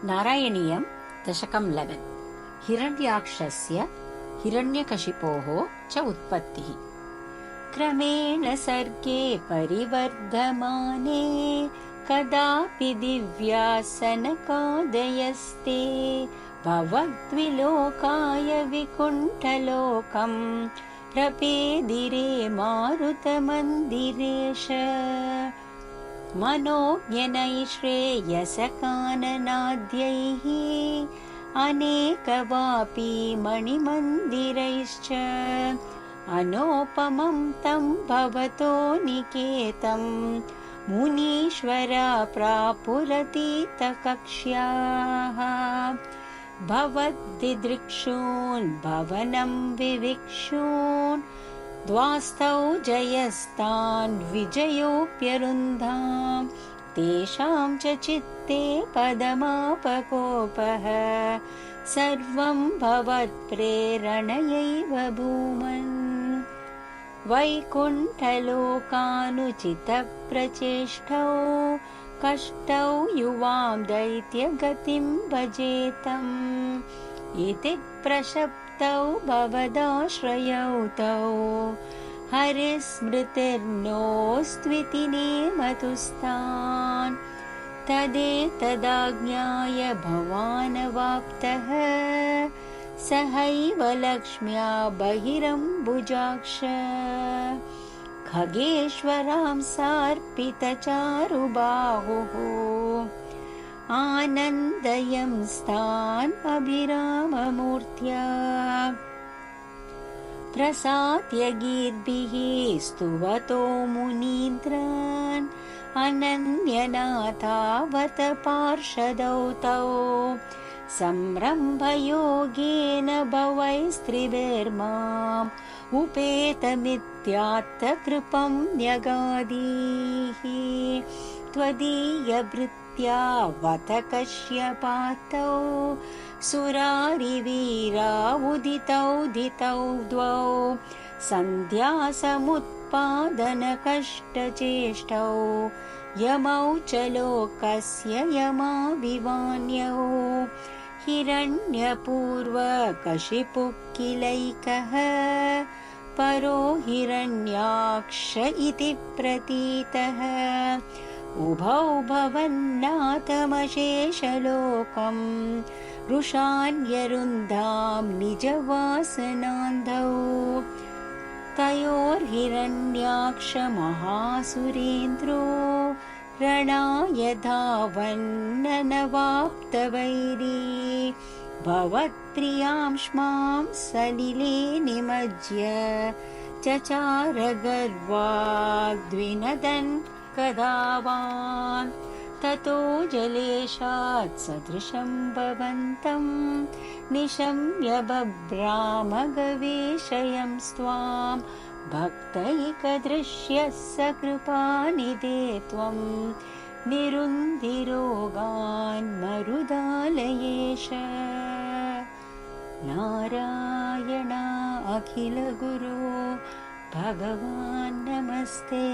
नारायणीयं दशकं 11 हिरण्याक्षस्य हिरण्यकशिपोः च उत्पत्तिः। क्रमेण सर्गे परिवर्धमाने कदापि दिव्यासनकादयस्ते भवद्विलोकाय विकुण्ठलोकं प्रपेदिरे मारुतमन्दिरेश। मनोज्ञनैश्रेयसकाननाद्यैः अनेकवापी मणिमन्दिरैश्च अनोपमं तं भवतो निकेतं मुनीश्वरा प्रापुरतीतकक्ष्याः। भवद्दिदृक्षून् भवनं विविक्षून् द्वास्तौ जयस्तान् विजयोऽप्यरुन्धां तेषां च चित्ते पदमापकोपः सर्वं भवत्प्रेरणयैव भूमन्। वैकुण्ठलोकानुचितप्रचेष्टौ कष्टौ युवां दैत्यगतिं भजेतम् इति प्रशप्तौ भवदाश्रयौ तौ हरिस्मृतिर्नोस्त्विति नेमतुस्तान्। तदेतदाज्ञाय भवानवाप्तः सहैव लक्ष्म्या बहिरम्बुजाक्ष खगेश्वरां सार्पितचारुबाहुः आनन्दयंस्तान् अभिराममूर्त्या प्रसाद्य गीर्भिः स्तुवतो मुनीन्द्रान् अनन्यनाथावत पार्षदौ तौ संरम्भयोगेन भवैस्त्रिभिर्माम् उपेतमित्यात्तकृपं न्यगादीः। त्वदीयभृत्या वत कश्यपातौ सुरारिवीरा उदितौ दितौ द्वौ सन्ध्यासमुत्पादनकष्टचेष्टौ यमौ च लोकस्य यमाभिवान्यौ हिरण्यपूर्वकशिपुः किलैकः परो हिरण्याक्ष इति प्रतीतः। उभौ भवन्नाथमशेषलोकं रुषान्यरुन्धां निजवासनान्धौ तयोर्हिरण्याक्ष महासुरेन्द्रो रणाय धावन्ननवाप्तवैरी भवत्प्रियांष्मां सलिले निमज्य चचार गर्वाद्विनदन् कदावान्। ततो जलेशात् सदृशं भवन्तं निशम्य बभ्राम गवेशयं स्वां भक्तैकदृश्यः सकृपानिधे त्वं निरुन्धिरोगान् मरुदालयेश। नारायण अखिलगुरो भगवान् नमस्ते।